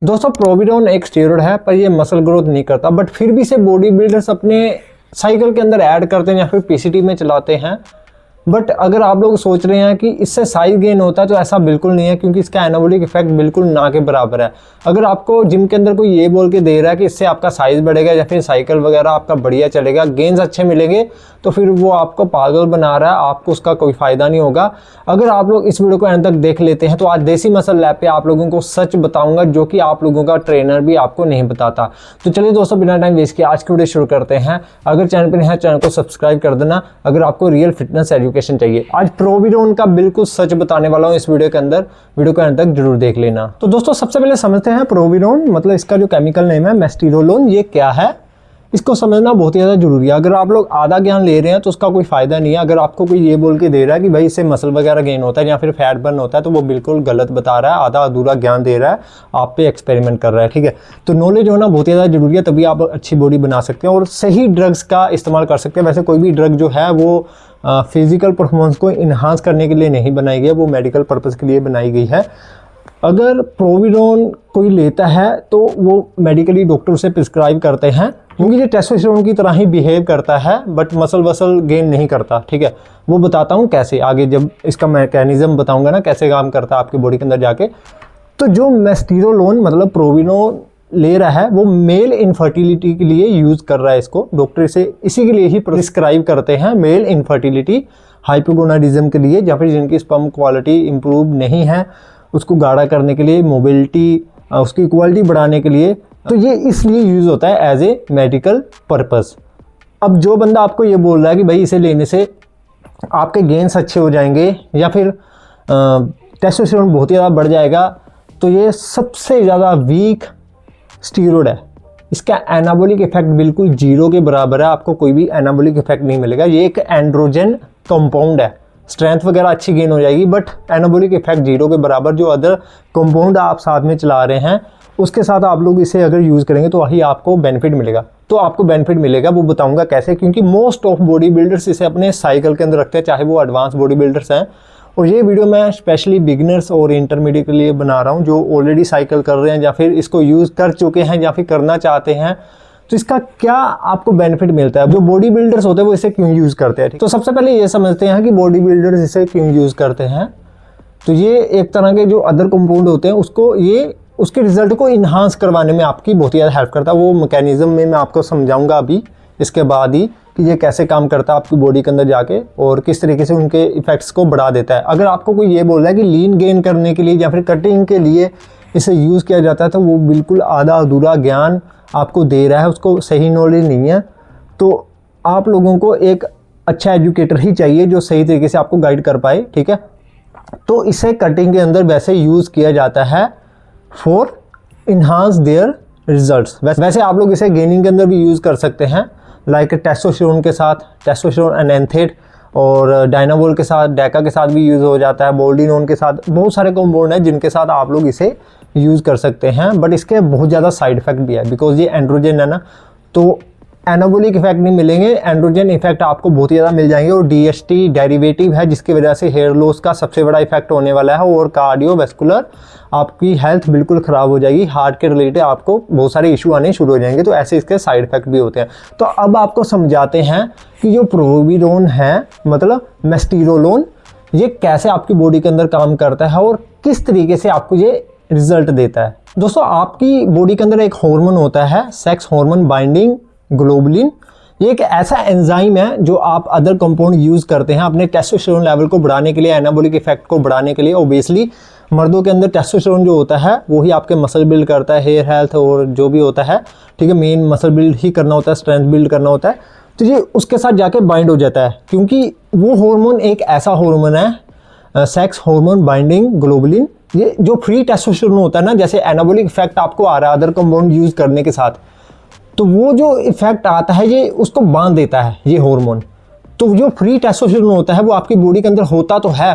दोस्तों प्रोविडोन एक स्टेरॉइड है पर ये मसल ग्रोथ नहीं करता, बट फिर भी इसे बॉडी बिल्डर्स अपने साइकिल के अंदर ऐड करते हैं या फिर पीसीटी में चलाते हैं। बट अगर आप लोग सोच रहे हैं कि इससे साइज गेन होता है तो ऐसा बिल्कुल नहीं है, क्योंकि इसका एनाबॉलिक इफेक्ट बिल्कुल ना के बराबर है। अगर आपको जिम के अंदर कोई ये बोल के दे रहा है कि इससे आपका साइज बढ़ेगा या फिर साइकिल वगैरह आपका बढ़िया चलेगा, गेन्स अच्छे मिलेंगे, तो फिर वो आपको पागल बना रहा है, आपको उसका कोई फायदा नहीं होगा। अगर आप लोग इस वीडियो को एंड तक देख लेते हैं तो आज देसी मसल लैब पे आप लोगों को सच बताऊंगा जो कि आप लोगों का ट्रेनर भी आपको नहीं बताता। तो चलिए दोस्तों बिना टाइम वेस्ट किए आज की वीडियो शुरू करते हैं। अगर चैनल पर नहीं है चैनल को सब्सक्राइब कर देना अगर आपको रियल फिटनेस एजुकेशन चाहिए। आज प्रोविडोन का बिल्कुल सच बताने वाला हूं इस वीडियो के अंदर, वीडियो को अंत तक जरूर देख लेना। तो दोस्तों सबसे पहले समझते हैं प्रोविडोन मतलब इसका जो केमिकल नेम है मेस्टिरोलोन, ये क्या है इसको समझना बहुत ही ज़्यादा जरूरी है। अगर आप लोग आधा ज्ञान ले रहे हैं तो उसका कोई फायदा नहीं है। अगर आपको कोई ये बोल के दे रहा है कि भाई इससे मसल वगैरह गेन होता है या फिर फैट बर्न होता है तो वो बिल्कुल गलत बता रहा है, आधा अधूरा ज्ञान दे रहा है, आप पे एक्सपेरिमेंट कर रहा है। ठीक है, तो नॉलेज होना बहुत ही ज़्यादा जरूरी है, तभी आप अच्छी बॉडी बना सकते हैं और सही ड्रग्स का इस्तेमाल कर सकते हैं। वैसे कोई भी ड्रग जो है वो फिजिकल परफॉर्मेंस को इन्हांस करने के लिए नहीं बनाई गई है, वो मेडिकल पर्पज़ के लिए बनाई गई है। अगर प्रोविडोन कोई लेता है तो वो मेडिकली डॉक्टर से प्रिस्क्राइब करते हैं, क्योंकि ये टेस्टोस्टेरोन की तरह ही बिहेव करता है बट मसल वसल गेन नहीं करता। ठीक है, वो बताता हूँ कैसे आगे, जब इसका मैकेनिज्म बताऊंगा ना कैसे काम करता है आपकी बॉडी के अंदर जाके। तो जो मेस्टिरोलोन मतलब प्रोविडोन ले रहा है वो मेल इनफर्टिलिटी के लिए यूज़ कर रहा है, इसको डॉक्टर इसे इसी के लिए ही प्रिस्क्राइब करते हैं, मेल इनफर्टिलिटी, हाइपोगोनाडिज्म के लिए, या फिर जिनकी स्पर्म क्वालिटी इंप्रूव नहीं है उसको गाढ़ा करने के लिए, मोबिलिटी उसकी क्वालिटी बढ़ाने के लिए। तो ये इसलिए यूज़ होता है एज ए मेडिकल पर्पस। अब जो बंदा आपको ये बोल रहा है कि भाई इसे लेने से आपके गेन्स अच्छे हो जाएंगे या फिर टेस्टोस्टेरोन बहुत ही ज़्यादा बढ़ जाएगा, तो ये सबसे ज़्यादा वीक स्टीरॉइड है। इसका एनाबॉलिक इफेक्ट बिल्कुल जीरो के बराबर है, आपको कोई भी एनाबॉलिक इफेक्ट नहीं मिलेगा। ये एक एंड्रोजन कंपाउंड है, स्ट्रेंथ वगैरह अच्छी गेन हो जाएगी बट एनाबॉलिक इफेक्ट जीरो के बराबर। जो अदर कंपाउंड आप साथ में चला रहे हैं उसके साथ आप लोग इसे अगर यूज़ करेंगे तो वही आपको बेनिफिट मिलेगा। तो आपको बेनिफिट मिलेगा वो बताऊंगा कैसे, क्योंकि मोस्ट ऑफ बॉडी बिल्डर्स इसे अपने साइकिल के अंदर रखते हैं, चाहे वो एडवांस बॉडी बिल्डर्स हैं। और ये वीडियो मैं स्पेशली बिगिनर्स और इंटरमीडिएट के लिए बना रहा हूँ जो ऑलरेडी साइकिल कर रहे हैं या फिर इसको यूज़ कर चुके हैं या फिर करना चाहते हैं। तो इसका क्या आपको बेनिफिट मिलता है, जो बॉडी बिल्डर्स होते हैं वो इसे क्यों यूज़ करते हैं। तो सबसे पहले ये समझते हैं कि बॉडी बिल्डर्स इसे क्यों यूज़ करते हैं। तो ये एक तरह के जो अदर कंपाउंड होते हैं उसको ये उसके रिजल्ट को इन्हांस करवाने में आपकी बहुत ही ज़्यादा हेल्प करता है। वो मैकेनिज्म में मैं आपको समझाऊंगा अभी इसके बाद ही कि ये कैसे काम करता है आपकी बॉडी के अंदर जाके और किस तरीके से उनके इफेक्ट्स को बढ़ा देता है। अगर आपको कोई ये बोल रहा है कि लीन गेन करने के लिए या फिर कटिंग के लिए इसे यूज़ किया जाता है तो वो बिल्कुल आधा अधूरा ज्ञान आपको दे रहा है, उसको सही नॉलेज नहीं है। तो आप लोगों को एक अच्छा एजुकेटर ही चाहिए जो सही तरीके से आपको गाइड कर पाए। ठीक है, तो इसे कटिंग के अंदर वैसे यूज़ किया जाता है फॉर इन्हांस देयर रिजल्ट्स। वैसे आप लोग इसे गेनिंग के अंदर भी यूज़ कर सकते हैं, लाइक टेस्टोस्टेरोन के साथ टेस्टोस्टेरोन एनेंथेट, और डायनाबोल के साथ डेका के साथ भी यूज़ हो जाता है, बोल्डिनोन के साथ। बहुत सारे कंपाउंड हैं जिनके साथ आप लोग इसे यूज़ कर सकते हैं, बट इसके बहुत ज़्यादा साइड इफेक्ट भी है बिकॉज ये एंड्रोजन है ना, तो एनाबॉलिक इफेक्ट नहीं मिलेंगे, एंड्रोजन इफेक्ट आपको बहुत ही ज़्यादा मिल जाएंगे। और डीएसटी डेरिवेटिव है जिसकी वजह से हेयर लॉस का सबसे बड़ा इफेक्ट होने वाला है और कार्डियोवैस्कुलर आपकी हेल्थ बिल्कुल ख़राब हो जाएगी, हार्ट के रिलेटेड आपको बहुत सारे इशू आने शुरू हो जाएंगे। तो ऐसे इसके साइड इफेक्ट भी होते हैं। तो अब आपको समझाते हैं कि जो प्रोविडोन है मतलब मेस्टिरोलोन, ये कैसे आपकी बॉडी के अंदर काम करता है और किस तरीके से आपको ये रिजल्ट देता है। दोस्तों आपकी बॉडी के अंदर एक हार्मोन होता है सेक्स हार्मोन बाइंडिंग ग्लोबुलिन। ये एक ऐसा एंजाइम है जो आप अदर कंपाउंड यूज़ करते हैं अपने टेस्टोस्टेरोन लेवल को बढ़ाने के लिए, एनाबॉलिक इफेक्ट को बढ़ाने के लिए। ओबेसली मर्दों के अंदर टेस्टोस्टेरोन जो होता है वही आपके मसल बिल्ड करता है, हेयर हेल्थ और जो भी होता है। ठीक है, मेन मसल बिल्ड ही करना होता है, स्ट्रेंथ बिल्ड करना होता है। तो ये उसके साथ जाके बाइंड हो जाता है, क्योंकि वो हार्मोन एक ऐसा हार्मोन है सेक्स हार्मोन बाइंडिंग ग्लोबुलिन। ये जो फ्री टेस्टोस्टेरोन होता है ना, जैसे एनाबॉलिक इफेक्ट आपको आ रहा है अदर कंपाउंड यूज़ करने के साथ, तो वो जो इफेक्ट आता है ये उसको बांध देता है ये हार्मोन। तो जो फ्री टेस्टोस्टेरोन होता है वो आपकी बॉडी के अंदर होता तो है,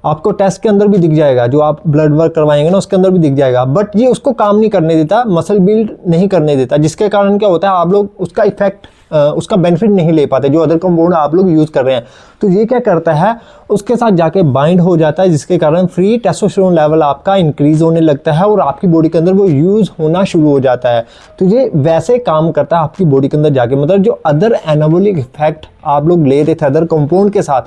आपको टेस्ट के अंदर भी दिख जाएगा, जो आप ब्लड वर्क करवाएंगे ना उसके अंदर भी दिख जाएगा, बट ये उसको काम नहीं करने देता, मसल बिल्ड नहीं करने देता, जिसके कारण क्या होता है आप लोग उसका इफेक्ट उसका बेनिफिट नहीं ले पाते जो अदर कंपाउंड आप लोग यूज़ कर रहे हैं। तो ये क्या करता है, उसके साथ जाके बाइंड हो जाता है, जिसके कारण फ्री टेस्टोस्टेरोन लेवल आपका इंक्रीज होने लगता है और आपकी बॉडी के अंदर वो यूज़ होना शुरू हो जाता है। तो ये वैसे काम करता है आपकी बॉडी के अंदर जाके, मतलब जो अदर एनाबॉलिक इफेक्ट आप लोग ले रहे थे अदर कंपाउंड के साथ,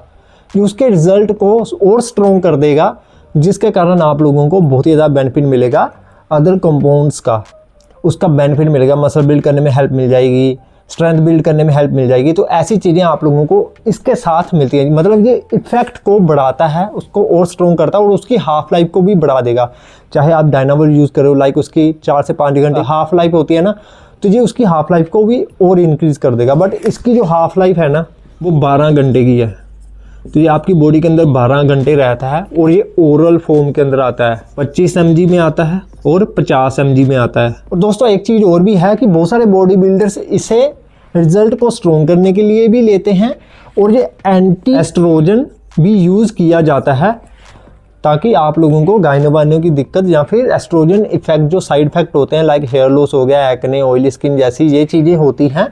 ये उसके रिजल्ट को और स्ट्रॉन्ग कर देगा, जिसके कारण आप लोगों को बहुत ही ज़्यादा बेनिफिट मिलेगा अदर कंपाउंड्स का, उसका बेनिफिट मिलेगा। मसल बिल्ड करने में हेल्प मिल जाएगी, स्ट्रेंथ बिल्ड करने में हेल्प मिल जाएगी। तो ऐसी चीज़ें आप लोगों को इसके साथ मिलती हैं, मतलब ये इफेक्ट को बढ़ाता है, उसको और स्ट्रॉन्ग करता है और उसकी हाफ लाइफ को भी बढ़ा देगा। चाहे आप डायनामोल यूज़ करो, लाइक उसकी 4 से 5 घंटे हाफ लाइफ होती है ना, तो ये उसकी हाफ लाइफ को भी और इंक्रीज़ कर देगा। बट इसकी जो हाफ लाइफ है ना वो 12 घंटे की है, तो ये आपकी बॉडी के अंदर 12 घंटे रहता है और ये ओरल फॉर्म के अंदर आता है। 25 mg में आता है और 50 mg में आता है। और दोस्तों एक चीज़ और भी है कि बहुत सारे बॉडी बिल्डर्स इसे रिजल्ट को स्ट्रॉन्ग करने के लिए भी लेते हैं और ये एंटी एस्ट्रोजन भी यूज़ किया जाता है, ताकि आप लोगों को गायनो की दिक्कत या फिर एस्ट्रोजन इफेक्ट जो साइड इफेक्ट होते हैं, लाइक हेयर लॉस हो गया, एक्ने, ऑयली स्किन जैसी ये चीज़ें होती हैं,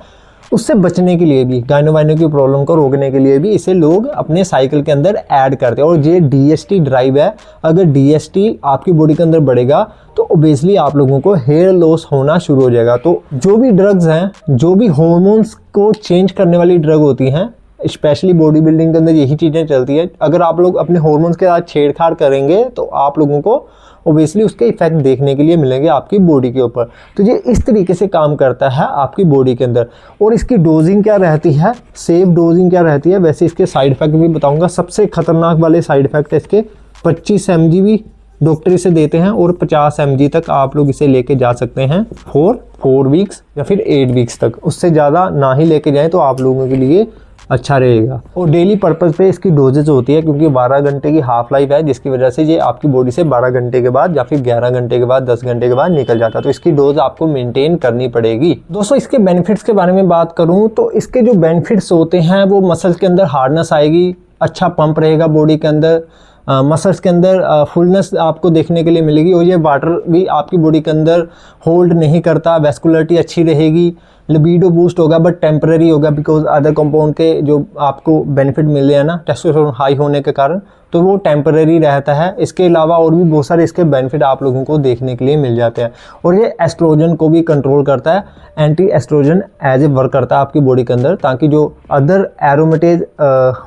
उससे बचने के लिए भी, गायनो की प्रॉब्लम को रोकने के लिए भी इसे लोग अपने साइकिल के अंदर ऐड करते हैं। और ये DHT ड्राइव है, अगर DHT आपकी बॉडी के अंदर बढ़ेगा तो ओबेसली आप लोगों को हेयर लॉस होना शुरू हो जाएगा। तो जो भी ड्रग्स हैं, जो भी हॉर्मोन्स को चेंज करने वाली ड्रग होती हैं, स्पेशली बॉडी बिल्डिंग के अंदर यही चीज़ें चलती है। अगर आप लोग अपने हॉर्मोन्स के साथ छेड़छाड़ करेंगे तो आप लोगों को ओबियसली उसके इफेक्ट देखने के लिए मिलेंगे आपकी बॉडी के ऊपर। तो ये इस तरीके से काम करता है आपकी बॉडी के अंदर। और इसकी डोजिंग क्या रहती है, सेफ डोजिंग क्या रहती है, वैसे इसके साइड इफेक्ट भी बताऊंगा। सबसे खतरनाक वाले साइड इफेक्ट है इसके 25 mg भी डॉक्टर इसे देते हैं और 50 mg तक आप लोग इसे लेके जा सकते हैं फॉर 4 वीक्स या फिर 8 वीक्स तक। उससे ज़्यादा ना ही लेके जाएं तो आप लोगों के लिए अच्छा रहेगा। और डेली पर्पज़ पे इसकी डोजेज होती है, क्योंकि 12 घंटे की हाफ लाइफ है, जिसकी वजह से ये आपकी बॉडी से 12 घंटे के बाद या फिर 11 घंटे के बाद, 10 घंटे के बाद निकल जाता है। तो इसकी डोज आपको मेंटेन करनी पड़ेगी। दोस्तों इसके बेनिफिट्स के बारे में बात करूं तो इसके जो बेनिफिट्स होते हैं वो मसल्स के अंदर हार्डनेस आएगी, अच्छा पंप रहेगा बॉडी के अंदर, मसल्स के अंदर फुलनेस आपको देखने के लिए मिलेगी। और ये वाटर भी आपकी बॉडी के अंदर होल्ड नहीं करता, वेस्कुलरिटी अच्छी रहेगी, लिबिडो बूस्ट होगा बट टेम्पररी होगा, बिकॉज अदर कंपाउंड के जो आपको बेनिफिट मिले हैं ना टेस्टोस्टेरोन हाई होने के कारण, तो वो टेम्पररी रहता है। इसके अलावा और भी बहुत सारे इसके बेनिफिट आप लोगों को देखने के लिए मिल जाते हैं। और ये एस्ट्रोजन को भी कंट्रोल करता है, anti estrogen as a work करता है आपकी बॉडी के अंदर, ताकि जो अदर एरोमेटेज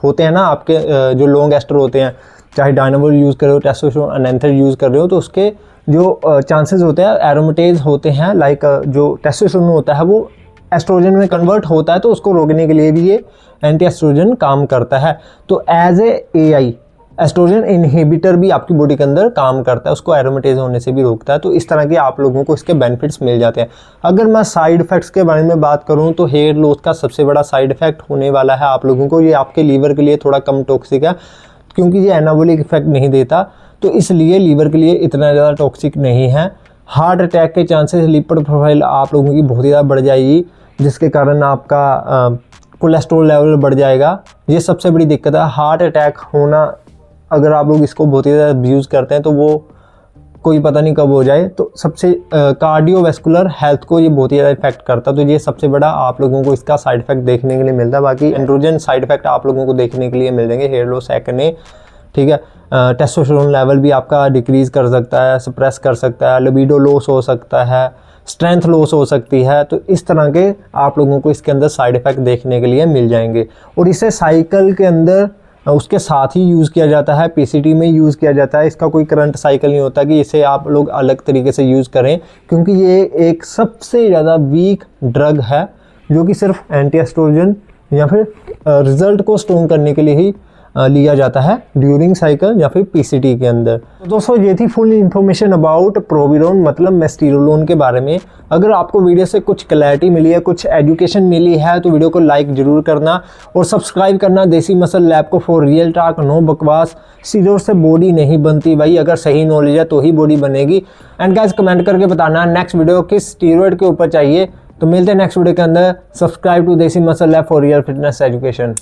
होते हैं ना आपके, जो लॉन्ग एस्टर होते हैं, चाहे डायनामोल यूज़ कर रहे हो, टेस्टोस्टेरोन एनेंथर यूज़ कर रहे हो, तो उसके जो चांसेस होते हैं, एरोमेटेज होते हैं, लाइक जो टेस्टोस्टेरोन होता है वो एस्ट्रोजन में कन्वर्ट होता है, तो उसको रोकने के लिए भी ये एंटी एस्ट्रोजन काम करता है। तो as a AI estrogen inhibitor भी आपकी बॉडी के अंदर काम करता है, उसको एरोमेटेज होने से भी रोकता है। तो इस तरह के आप लोगों को इसके बेनिफिट्स मिल जाते हैं। अगर मैं साइड इफेक्ट्स के बारे में बात करूं तो हेयर लॉस का सबसे बड़ा साइड इफेक्ट होने वाला है आप लोगों को, ये आपके लीवर के लिए थोड़ा कम टॉक्सिक है, क्योंकि ये एनाबॉलिक इफेक्ट नहीं देता, तो इसलिए लीवर के लिए इतना ज़्यादा टॉक्सिक नहीं है। हार्ट अटैक के चांसेस, लिपिड प्रोफाइल आप लोगों की बहुत ज़्यादा बढ़ जाएगी, जिसके कारण आपका कोलेस्ट्रॉल लेवल बढ़ जाएगा। ये सबसे बड़ी दिक्कत है, हार्ट अटैक होना। अगर आप लोग इसको बहुत ही ज़्यादा अब्यूज़ करते हैं तो वो कोई पता नहीं कब हो जाए। तो सबसे कार्डियोवैस्कुलर हेल्थ को ये बहुत ही ज़्यादा इफेक्ट करता है। तो ये सबसे बड़ा आप लोगों को इसका साइड इफेक्ट देखने के लिए मिलता है। बाकी एंड्रोजन साइड इफेक्ट आप लोगों को देखने के लिए मिल जाएंगे, हेयर लॉस, एक्ने, ठीक है। टेस्टोस्टेरोन लेवल भी आपका डिक्रीज़ कर सकता है, सप्रेस कर सकता है, लिबिडो लॉस हो सकता है, स्ट्रेंथ लॉस हो सकती है। तो इस तरह के आप लोगों को इसके अंदर साइड इफ़ेक्ट देखने के लिए मिल जाएंगे। और इसे साइकिल के अंदर उसके साथ ही यूज़ किया जाता है, PCT में यूज़ किया जाता है। इसका कोई करंट साइकिल नहीं होता कि इसे आप लोग अलग तरीके से यूज़ करें, क्योंकि ये एक सबसे ज़्यादा वीक ड्रग है जो कि सिर्फ एंटी एस्ट्रोजन या फिर रिजल्ट को स्ट्रॉन्ग करने के लिए ही लिया जाता है ड्यूरिंग साइकिल या फिर PCT के अंदर। तो दोस्तों ये थी फुल इन्फॉर्मेशन अबाउट प्रोविरोन मतलब मेस्टिरोलोन के बारे में। अगर आपको वीडियो से कुछ क्लैरिटी मिली है, कुछ एजुकेशन मिली है, तो वीडियो को लाइक जरूर करना और सब्सक्राइब करना देसी मसल लैब को फॉर रियल टॉक, नो बकवास। स्टीरॉयड से बॉडी नहीं बनती भाई, अगर सही नॉलेज है तो ही बॉडी बनेगी। एंड गाइस कमेंट करके बताना नेक्स्ट वीडियो किस स्टीरॉयड के ऊपर चाहिए। तो मिलते हैं नेक्स्ट वीडियो के अंदर। सब्सक्राइब टू देसी muscle lab for real fitness education.